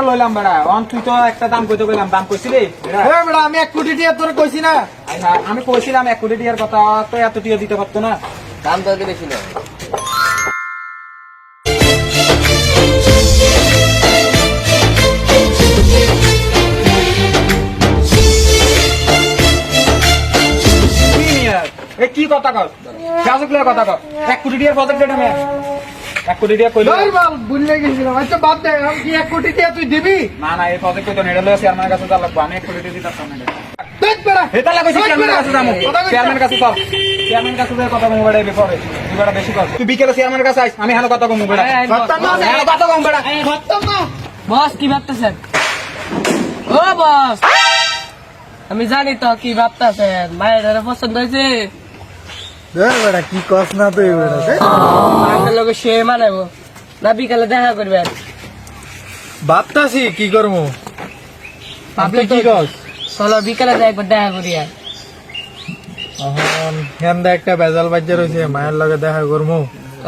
লইলাম বেড়া তুই তো একটা দাম কইতে গেলাম দাম কইছিলি বেড়া আমি 1 কোটি টিয়া তোর কইছি না আমি কইছিলাম 1 কোটি টিয়ার কথা তো এত টিয়া দিতে পারতো না দাম তো বেশি না কি কথা কর কথা কর 1 কোটি টিয়ার প্রজেক্ট এটা আমি 1 কোটি টিয়া কইলো ভুলে গেছিলাম আচ্ছা বাদ দে আমি কি 1 কোটি টিয়া তুই দিবি না না এই প্রজেক্ট তো নেড়ে লয়ে চেয়ারম্যানের কাছে যা লাগবে আমি 1 কোটি টিয়া দিতাম না দেখ বেড়া এটা লাগবে চেয়ারম্যানের কাছে যাবো চেয়ারম্যানের কাছে চল চেয়ারম্যানের কাছে যাই কথা কম বেড়া বিপরে তুই বেড়া বেশি কর তুই বিকেলে চেয়ারম্যানের কাছে আইস আমি হানো কথা কম বেড়া কথা কম বেড়া বস কি ভাবতেছেন ও বস আমি জানি তো কি ভাবতেছেন মায়ের পছন্দ হয়েছে বেড়া কি কস না তুই বেড়া আপনার লোক সে মানাবো না বিকালে দেখা করবেন ভাবতাছি কি করবো আপনি কি কস চলো বিকালে যাই একবার দেখা করি আর হেন্দা একটা বেজাল বাজ্যা রয়েছে মায়ের লগে দেখা করবো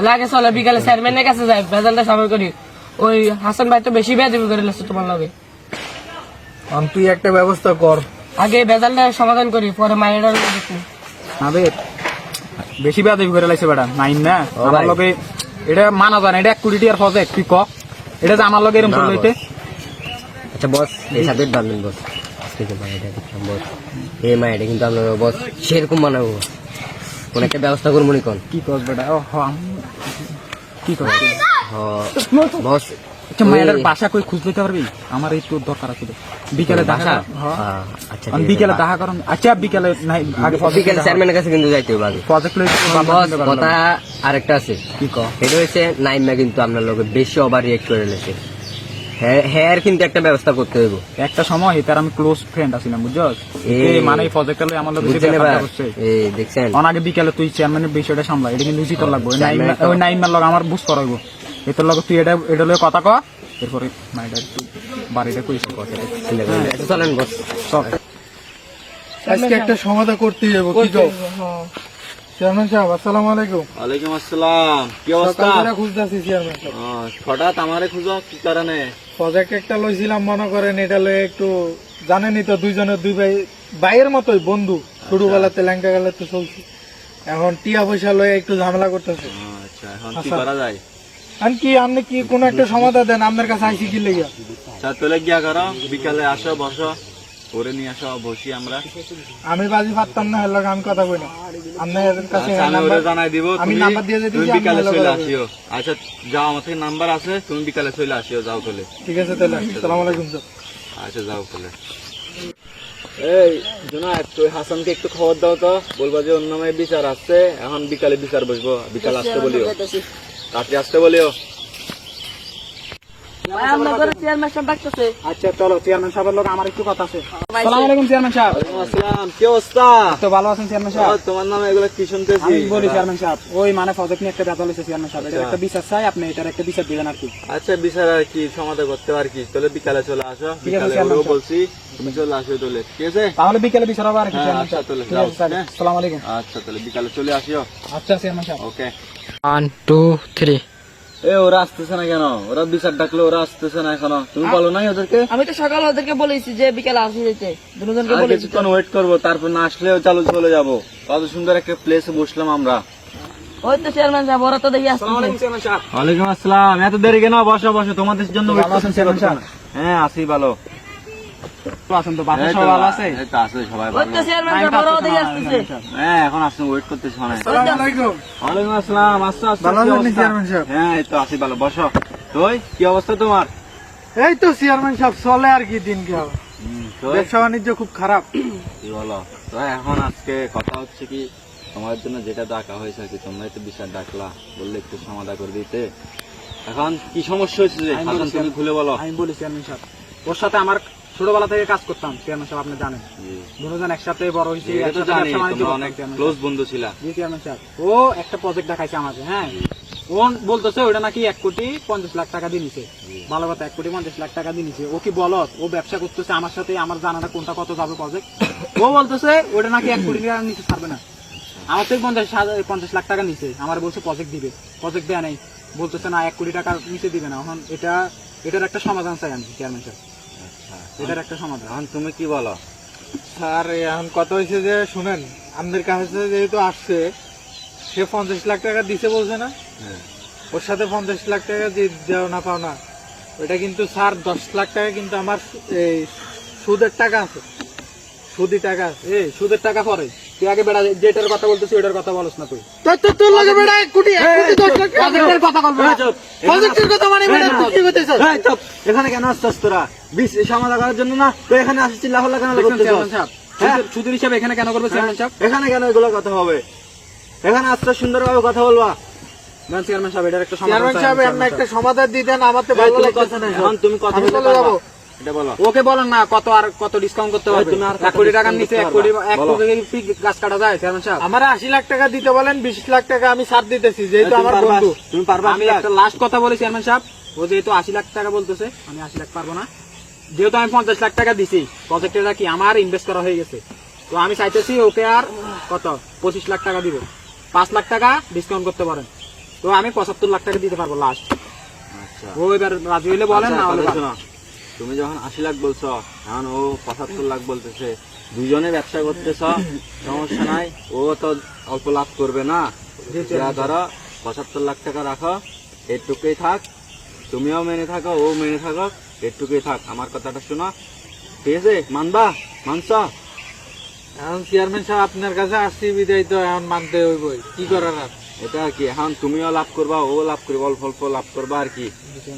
লাগে চলো বিকালে চেয়ারম্যানের কাছে যাই বেজালটা সামনে করি ওই হাসান ভাই তো বেশি বেয়াদবি করে লাগছে তোমার লগে তুই একটা ব্যবস্থা কর আগে বেজালটা সমাধান করি পরে মায়ের দেখি আবে বেশি বেয়াদবি করে লাইছে বেটা নাইন না আমার লগে এটা মানা যায় না এটা 1 কোটি টিয়ার প্রজেক্ট তুই ক এটা যে আমার লগে এরকম চলে হইতে আচ্ছা বস এই সাবজেক্ট বানবেন বস আজকে যে মাইটা দেখলাম বস এই মাইটা কিন্তু আমরা বস সেরকম বানাবো কোন একটা ব্যবস্থা করবো নি কোন কি কস বেটা ও কি কস বস আচ্ছা মায়ের বাসা কই খুঁজ দিতে পারবি আমার এই তোর দরকার আছে বিকেলে দেখা আচ্ছা আমি বিকেলে দেখা করুন আচ্ছা বিকেলে নাই আগে বিকেলে চেয়ারম্যানের কাছে কিন্তু যাইতে হবে আগে প্রজেক্ট লই বস কথা আরেকটা আছে কি ক এটা হচ্ছে নাইমা কিন্তু আপনার লোকে বেশি ওভার রিয়েক্ট করে লেছে হ্যাঁ কিন্তু একটা ব্যবস্থা করতে হইব একটা সময় তার আমি ক্লোজ ফ্রেন্ড আছিলাম বুঝছস এই মানে এই প্রজেক্টটা লই আমার লগে বুঝছেন যে এবার কথা করছে এই দেখছেন অনাগে বিকেলে তুই চেয়ারম্যানের বিষয়টা সামলা এটা কিন্তু উচিত লাগবে ওই নাইমার লগে আমার বুঝ করাইবো এটার লগে তুই এটা লগে কথা ক এরপরে মাইডা একটু বাড়িটা কইছে কথা চলেন বস সব আজকে একটা সমাধান করতে যাবো কি কও চেয়ারম্যান সাহেব আসসালামু আলাইকুম ওয়ালাইকুম আসসালাম কি অবস্থা সকালবেলা খুঁজতাছি চেয়ারম্যান সাহেব হঠাৎ আমারে খুঁজো কি কারণে প্রজেক্ট একটা লইছিলাম মনে করেন এটা লয়ে একটু জানেনই তো দুইজনের দুই ভাই ভাইয়ের মতোই বন্ধু ছোটবেলাতে ল্যাংকা গেলাতে চলছি এখন টিয়া পয়সা লয়ে একটু ঝামেলা করতেছে আচ্ছা এখন কি করা যায় আপনি কি কোন একটা সমাধান দেন আপনার কাছে আইসি কি লেগে আচ্ছা তোলে গিয়া করো বিকালে আসো বসো করে নিয়ে আসো বসি আমরা আমি বাজি পারতাম না হের লগে আমি কথা কই না আপনার কাছে আচ্ছা, আমি ওরে জানাই দিব আমি নাম্বার দিয়ে দিতেছি, তুমি আপনি বিকালে হলো চলে কথা আসিও আচ্ছা যাও আমার থেকে নাম্বার আছে তুমি বিকালে চলে আসিও যাও তোলে ঠিক আছে তাহলে আসসালামু আলাইকুম স্যার আচ্ছা যাও তোলে এই জোনায়েদ তুই হাসানকে একটু খবর দাও তো বলবা যে ওর নামে বিচার আসছে এখন বিকালে বিচার বসবো বিকাল আসতে বলিও রাত্রে আসতে বলিও আচ্ছা চলো চেয়ারম্যান সাহেবের লগে আমার একটু কথা আছে আসসালামু আলাইকুম চেয়ারম্যান সাহেব আসসালাম কি অবস্থা তো ভালো আছেন চেয়ারম্যান সাহেব তোমার নামে এগুলো কি শুনতেছি আমি বলি চেয়ারম্যান সাহেব ওই মানে প্রজেক্ট নিয়ে একটা ব্যাপার হইছে চেয়ারম্যান সাহেব এটা একটা বিচার চাই আপনি এটার একটা বিচার দিবেন আর কি আচ্ছা বিচার আর কি সমাধান করতে পারি কি তাহলে বিকালে চলে আসো ঠিক আছে, বিকালে চেয়ারম্যান ওরও সাহেব। বলছি তুমি চলে আসো তাহলে ঠিক আছে তাহলে বিকেলে বিচার হবে আর কি হ্যাঁ, চেয়ারম্যান আচ্ছা, সাহেব তাহলে ঠিক যাও, আছে স্যার হ্যাঁ। আসসালামু আলাইকুম আচ্ছা তাহলে বিকালে চলে আসিও আচ্ছা চেয়ারম্যান সাহেব ওকে 1 2 3 এ ওরা আসতেছে না কেন ওরা বিচার ডাকলে ওরা আসতেছে না এখনো তুমি বলো নাই ওদেরকে আমি তো সকাল ওদেরকে বলেছি যে বিকালে আসি যেতে দুজনকে আর বলেছি কিছুক্ষণ ওয়েট করবো তারপর না আসলেও চালু চলে যাবো কত সুন্দর একটা প্লেসে বসলাম আমরা ওই তো চেয়ারম্যান সাহেব ওরা তো দেখি আসছে চেয়ারম্যান সাহেব ওয়ালাইকুম আসসালাম এত দেরি কেন বসো বসো তোমাদের জন্য wait ভালো আছেন করতেছি চেয়ারম্যান সাহেব? হ্যাঁ আসি ভালো তো আছেন তো বাসা এই তো, সবাই ভালো আছে এই তো আছে সবাই ওই ভালো তো চেয়ারম্যান সাহেব ওরাও দেখি আসতেছে হ্যাঁ এখন আসুন ওয়েট করতেছি মানে আসসালামু আলাইকুম ওয়ালাইকুম আসসালাম আসছো আসছো ভালো কি আছেন অবস্থা? চেয়ারম্যান সাহেব? হ্যাঁ এই তো আসি ভালো বসো তুই কি অবস্থা তোমার এই তো চেয়ারম্যান সাহেব চলে আর কি দিন কি হবে তুই ব্যবসা বাণিজ্য খুব খারাপ কি বলো তো এখন আজকে কথা হচ্ছে কি তোমার জন্য যেটা ডাকা হয়েছে আর কি তোমরাই তো বিচার ডাকলা বললে একটু সমাধান করে দিতে এখন কি সমস্যা হয়েছে যে আমি হাসান বলছি, তুমি খুলে বলো আমি বলি চেয়ারম্যান সাহেব ওর সাথে আমার ছোটবেলা থেকে কাজ করতাম চেয়ারম্যান সাহেব আপনি জানেন জি। দুজন একসাথে বড় হয়েছি এটা তো একসাথে জানি ব্যবসা বাণিজ্য তোমরা করতাম অনেক চেয়ারম্যান ক্লোজ সাহেব। বন্ধু ছিলা জি চেয়ারম্যান সাহেব ও একটা প্রজেক্ট দেখাইছে আমাকে হ্যাঁ ও বলতেছে ওটা নাকি 1 কোটি 50 লাখ টাকা দিয়ে নিছে ভালো কথা 1 কোটি 50 লাখ টাকা দিয়ে নিছে ও কি বলত ও ব্যবসা করতেছে আমার সাথে আমার জানা না কোনটা কত যাবে প্রজেক্ট ও বলতেছে ওটা নাকি 1 কোটি টাকা নিচে ছাড়বে না আমার থেকে 50 লাখ টাকা নিছে আমার বলছে প্রজেক্ট দিবে প্রজেক্ট দেয়া নাই বলতেছে না 1 কোটি টাকা নিচে দিবে না এখন এটা এটার একটা সমাধান চাই আমি চেয়ারম্যান সাহেব, এটার একটা সমাধান। এখন তুমি কি বলো? স্যার এখন কথা হয়েছে যে শুনেন, আমাদের কাছে যেহেতু আসছে, সে 50 লাখ টাকা দিছে বলছে না, হ্যাঁ। ওর সাথে 50 লাখ টাকা যে দেও না পাও না, ওইটা কিন্তু স্যার 10 লাখ টাকা কিন্তু আমার এই সুদের টাকা আছে, সুদি টাকা আছে। এই সুদের টাকা পরে, তুই আগে বেড়া যেটার কথা বলতেছিস ওটার কথা বলছ না তুই। তোর লাগে বেড়া 1 কোটি 10 লাখ টাকা প্রজেক্টের কথা বলবো না। প্রজেক্টের কথা মানে বেড়া তুই কি করতেছ? এই চুপ, এখানে কেন আসছিস তোরা? সমাধান করার জন্য না, তো এখানে আসছিস লাখ লাখ টাকা দেখুন করতেছ। চেয়ারম্যান সাহেব, সুদের হিসাবে এখানে কেন করবে চেয়ারম্যান সাহেব? এখানে কেন এগুলো কথা হবে? এখানে আসতে সুন্দরভাবে কথা বলবা। না চেয়ারম্যান সাহেব, এটার একটা সমাধান চেয়ারম্যান চাই সাহেব আমি, আপনি চেয়ারম্যান একটা সাহেব। সমাধান দিতেন, আমার তো ভালো লাগতেছে না। এখন তুমি কথা আমি বলতে চলে পারবা? যাবো। এটা বলো। ওকে বলেন না কত আর কত ডিসকাউন্ট করতে পারবে? তুমি আর 1 কোটি টাকার নিচে 1 কোটি বলো। গাছ কাটা যায় চেয়ারম্যান সাহেব? আমার 80 লাখ টাকা দিতে বলেন, 20 লাখ টাকা আমি ছাড় দিতেছি, যেহেতু তুমি আমার পারবা? বন্ধু। তুমি পারবা? আমি একটা লাস্ট কথা বলি চেয়ারম্যান সাহেব, ও যেহেতু 80 লাখ টাকা বলতেছে, আমি 80 লাখ পারবো না। যেহেতু আমি 50 লাখ টাকা দিছি, প্রজেক্টটা কি আমার ইনভেস্ট করা হয়ে গেছে, তো আমি চাইতেছি ওকে আর কত 25 লাখ টাকা দিব, 5 লাখ টাকা ডিসকাউন্ট করতে পারেন, তো আমি 75 লাখ টাকা দিতে পারবো লাস্ট। আচ্ছা। ও এবার রাজি হইলে বলেন, না হলে আচ্ছা, বাদ। শোনো, তুমি যখন 80 লাখ বলছো, এখন ও 75 লাখ বলতেছে, দুজনে ব্যবসা করতেছ, সমস্যা নাই, ও তো অল্প লাভ করবে না। যা ধরো 75 লাখ টাকা রাখো, এটুকুই থাক, তুমিও মেনে থাকো, ও মেনে থাকো, এটুকুই থাক। আমার কথাটা শোনো, ঠিক আছে? মানবা? মানছ? এখন চেয়ারম্যান সাহেব আপনার কাছে আসছি বিদায়, তো এখন মানতে হইবই, কি করার আর। এটা কি এখন তুমিও লাভ করবা, ও লাভ করবে, অল্প অল্প লাভ করবা আর কি,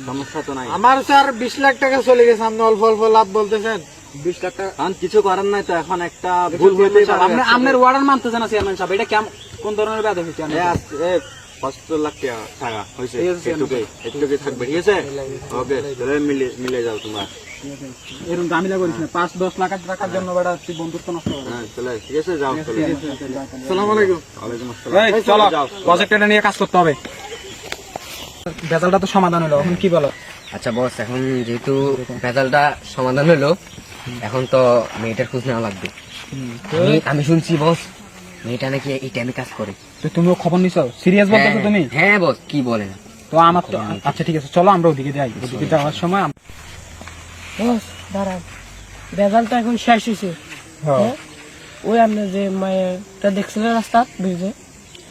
সমস্যা তো নাই। আমার স্যার 20 লাখ টাকা চলে গেছে, আপনি অল্প অল্প লাভ বলতেছেন। 20 লাখ টাকা এখন কিছু করার নাই তো, এখন একটা ভুল হইতেই পারে। আপনার ওয়ার্ডার মানতেছে না চেয়ারম্যান সাহেব, এটা কোন ধরনের ব্যাধ হয়েছে? 75 লাখ টাকা হয়েছে, ঠিক আছে, এটুকুই থাকবে, ঠিক আছে? ওকে, তাহলে মিলে যাও তোমরা। এরকম দামিলা করিস না, 5-10 লাখ টাকার জন্য বেটা তুই বন্ধুত্ব নষ্ট করবি। হ্যাঁ চলে, ঠিক আছে, যাও চলে। আসসালামু আলাইকুম। ওয়ালাইকুম আসসালাম। এই চলো, যাও। প্রজেক্টটা নিয়ে কাজ করতে হবে। বেজালটা তো সমাধান হলো, এখন কি বলো? আচ্ছা বস, এখন যেহেতু ভেজালটা সমাধান হলো, এখন তো মেয়েটার খোঁজ নেওয়া লাগবে। আমি শুনছি বস, মেয়েটা নাকি এই টাইমে কাজ করে। তো তুমিও খবর নিছো? সিরিয়াস বলতেছো তুমি? হ্যাঁ বস, কি বলেন? তো আমার তো আচ্ছা ঠিক আছে, চলো আমরা ওদিকে যাই। ওদিকে যাওয়ার সময় বস দাঁড়ান, রেজাল্টটা এখন শেষ হয়েছে। হ্যাঁ? ওই আপনি যে মায়েরটা দেখছিলেন রাস্তা ব্রিজে,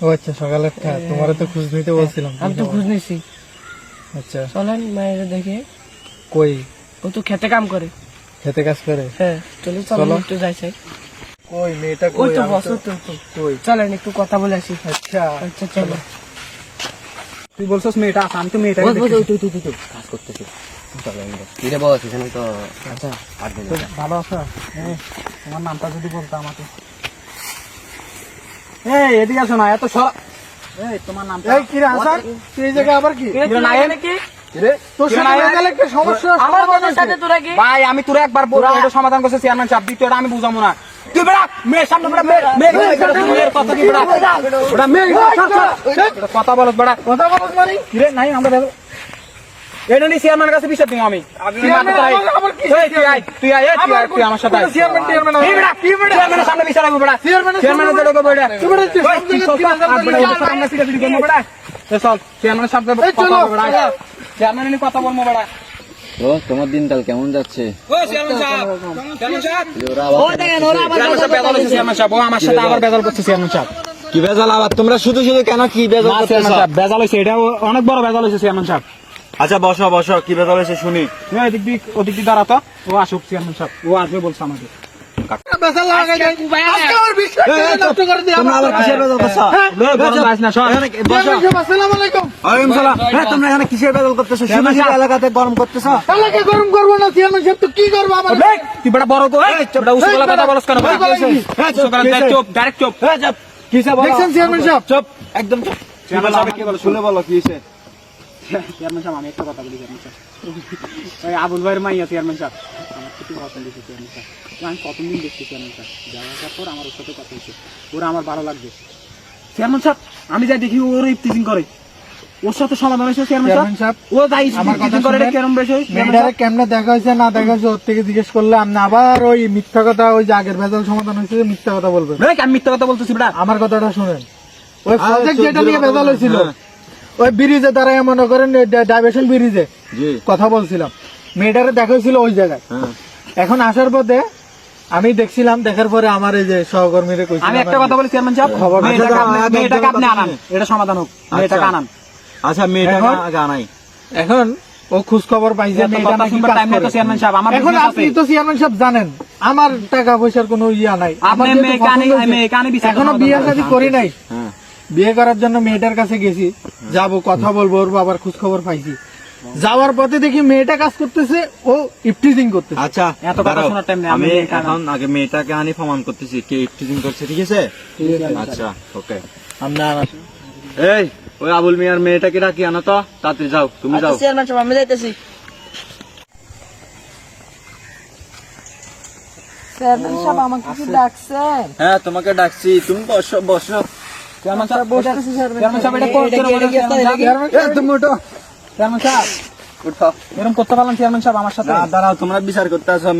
ও আচ্ছা, সকালে তোমার তো খোঁজ নিতে বলছিলাম। আমি তো খোঁজ নিছি। আচ্ছা, চলেন মায়ের দেখে, কই ও তো খেতে কাম করে। খেতে কাজ করে? হ্যাঁ চলো চলো একটু যাইছে। কই মেয়েটা ওই কই? তো আমি বস, তো- ওই তো, ওই তো। কই? চলেন একটু কথা বলে আসি। আচ্ছা, আচ্ছা চলো। তুই বলছস মেয়েটা আছে, আমি তো মেয়েটা বস বস, তুই কাজ করতেছিস। চলো কি রে বস, এখানে তো আচ্ছা 8 দিন। ভালো আছো? তোমার নামটা যদি বলতো আমাকে। এই এদিকে আসো না, এত সরা। এই তোমার নামটা এই কি রে হাসান, তুই এই জায়গায় আবার কি? তোর সাথে রেজাল্ট একটা সমস্যা। আমার বোনের সাথে তোরা কি? ভাই আমি তোরা একবার বলবো, এটা সমাধান করছে চেয়ারম্যান সাহেব, দ্বিতীয়টা আমি বুঝাবো না। তুই বেড়া মেয়ের সামনে বেড়া, মেয়ের কথা কি বেড়া? বেড়া মেয়ে কথা বলো বেড়া, কথা বলছ মানে? কি রে? নাই আমরা এটা নিয়ে চেয়ারম্যানের কাছে বিচার দিব আমি। তুই আয় আমার সাথে আয়। চেয়ারম্যান টিয়ারম্যান এই বেড়া, চেয়ারম্যানের সামনে বিচার হবে বেড়া, চেয়ারম্যানের যেটা করবো এটা। তুই বেড়া, তুই ওই, কি চলছে? আর বেড়া, ওদের সামনে সিটাফিটি করবো বেড়া। এ চল, চেয়ারম্যানের সামনে কথা বলবো বেড়া। চেয়ারম্যানের নিয়ে কথা বলবো বেড়া। তো তোমার দিনকাল কেমন যাচ্ছে? ও চেয়ারম্যান সাহেব, চেয়ারম্যান সাহেব। ওরা আবার চেয়ারম্যান সাহেব বেজাল হয়েছে, চেয়ারম্যান সাহেব। ও আমার সাথে আবার বেজাল করছে চেয়ারম্যান সাহেব। কি বেজাল আবার? তোমরা শুধু শুধু কেন কি বেজাল না, করতেছ? চেয়ারম্যান সাহেব, বেজাল হয়েছে, এটা অনেক বড় বেজাল হয়েছে চেয়ারম্যান সাহেব। আচ্ছা বসো বসো, কি বেজাল হয়েছে শুনি। তুমি এদিক দিয়ে ওদিক দিয়ে দাঁড়াতো, ও আসুক চেয়ারম্যান সাহেব, ও আসবে বলছে আমাকে। বেসাল লাগাই দেয়। আজকে আমার 20 লাখ টাকা নষ্ট করে দিয়ে তোমরা আবার কিসের বেজাল করছো? আসসালামু আলাইকুম। ওয়ালাইকুম সালাম। তোমরা এখানে কিসের বেজাল করতেছো? শুধু শুধু এলাকাতে গরম করতেছো? তাহলে গরম করবো না, চেয়ারম্যান সাহেব তো কি করবো আমার? তুই বড় বড় উসুকলা কথা বলছ কেন? চুপ, ডাইরেক্ট চুপ। কিসে বলো? দেখছেন চেয়ারম্যান সাহেব? চুপ, একদম চুপ। চেয়ারম্যান সাহেব কি বলে? শুনে বলো কি হয়েছে? চেয়ারম্যান সাহেব, আমি একটা কথা বলি চেয়ারম্যান সাহেব। ওই আবুল ভাইয়ের মাইয়া চেয়ারম্যান সাহেব, আমার খুব পছন্দ হয়েছে চেয়ারম্যান সাহেব। তো আমি প্রথমদিন দেখছি চেয়ারম্যান সাহেব, যাওয়ার পর আমার ওর সাথে কথা হয়েছে, ওরা আমার ভালো লাগবে। চেয়ারম্যান সাহেব, আমি যাই দেখি ওর ইফতিজিং করে, ওর সাথে সমাধান হয়েছে চেয়ারম্যান চেয়ারম্যান সাহেব। সাহেব, ও যাই আমার কথা ইফতিজিং করে, এটা শুনেন। কেরম বিষয়? মেয়েটারে কেমনে দেখা হয়েছে না দেখা হয়েছে ওর থেকে জিজ্ঞেস করলে আপনি আবার ওই মিথ্যা কথা, ওই যে আগের ভেজাল সমাধান হয়েছে যে মিথ্যা কথা বলবেন। আমি মিথ্যা কথা বলতেছি বেটা। আমার কথাটা শুনেন, ওই প্রজেক্ট যেটা নিয়ে ভেজাল হয়েছিল, ওই ব্রিজে দাঁড়ায় মনে করেন ডাইভার্সন ব্রিজে জি কথা বলছিলাম, মেয়েটারে দেখা হয়েছিল ওই জায়গায়। হ্যাঁ এখন আসার পথে আমি দেখছিলাম, দেখার পরে আমার এই যে সহকর্মীরা কইছিল, আমি একটা কথা বলি চেয়ারম্যান সাহেব, খবর আছে। মেয়েটাকে আপনি আনান, এটা সমাধান হোক, মেয়েটাকে আনান। আচ্ছা মেয়েটা এখন- জানাই এখন ও খোঁজ খবর পাইছে মেয়েটা নাকি কাজ টাইম নেই তো করে। চেয়ারম্যান সাহেব, আমার এখন business আপনি আছে। তো চেয়ারম্যান সাহেব জানেন আমার টাকা পয়সার কোনো ইয়া নাই, আপনি আমার যেহেতু মেয়েকে আনি- পছন্দ হয়েছে, মেয়েকে আনি বিচার এখনো সমাধান বিয়ে করেন। শাদী করি নাই, হ্যাঁ বিয়ে করার জন্য মেয়েটার কাছে গেছি, যাব কথা বলবো, ওর বাবার খোঁজ খবর পাইছি। যাওয়ার পথে দেখি মেয়েটা কাজ করতেছে, ও ইফটিজিং করতেছে। আচ্ছা এত কথা দাঁড়াও, শোনার time নেই, আমি মেয়েকে আনান। এখন আগে মেয়েটাকে আনি প্রমাণ করতেছি কে ইফটিজিং করছে, ঠিক আছে? আচ্ছা ওকে। আমরা এই ওই আবুল মিয়ার মেয়েটাকে ডাকি আনো তো, তাড়াতাড়ি যাও, তুমি যাও। চেয়ারম্যান সাহেব আমি যাইতেছি। চেয়ারম্যান সাহেব আমাকে কি ডাকছেন? হ্যাঁ তোমাকে ডাকছি, তুমি বসো বসো। চেয়ারম্যান সাহেব, বসতেছি চেয়ারম্যান চেয়ারম্যান সাহেব, এটা করতে এটা কি- এটা কি চেয়ারম্যান সাহেব, তুমি ওঠো, চেয়ারম্যান সাহেব, উঠো। এরকম করতে পারলাম চেয়ারম্যান সাহেব আমার সাথে? দাঁড়াও, তোমরা বিচার করতে আসো,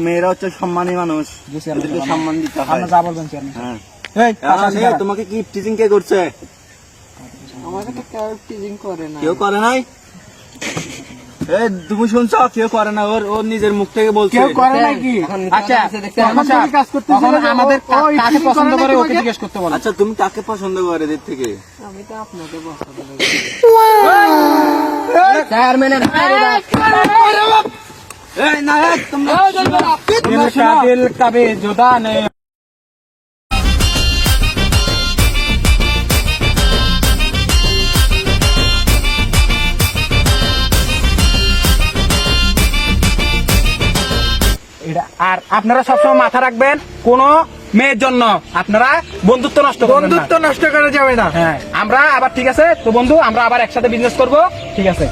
মেয়েরা হচ্ছে সম্মানী মানুষ, জি চেয়ারম্যান এদেরকে সাহেব, সম্মান দিতে হয়। আপনি যা বলবেন চেয়ারম্যান সাহেব। হ্যাঁ এই, পাশে আসেন দাঁড়ান। তোমাকে কি ইফটিজিং কে করছে? আমাকে তো কেউ টিজিং করে না। কেউ করে নাই? এই তুমি শুনছো, কেউ করে না, ওর নিজের মুখ থেকে বলছে। কেউ করে নাকি? আচ্ছা, তখন চেয়ারম্যান সাহেব, তুমি কাজ করতেছিলে তখন যে আমাদের ও কাকে ইফটিজিং পছন্দ করে করে নাকি ওকে তোমাকে? জিজ্ঞেস করতে বলেন। আচ্ছা তুমি কাকে পছন্দ করে এদের থেকে? আমি তো আপনাকে বসাতে চেয়ারম্যানের এই না তোমরা दिल का दिल कभी जुदा नहीं আর আপনারা সবসময় মাথা রাখবেন, কোন মেয়ের জন্য আপনারা বন্ধুত্ব নষ্ট করবেন না। বন্ধুত্ব নষ্ট করা যাবে না। হ্যাঁ, আমরা আবার ঠিক আছে তো বন্ধু, আমরা আবার একসাথে বিজনেস করব, ঠিক আছে?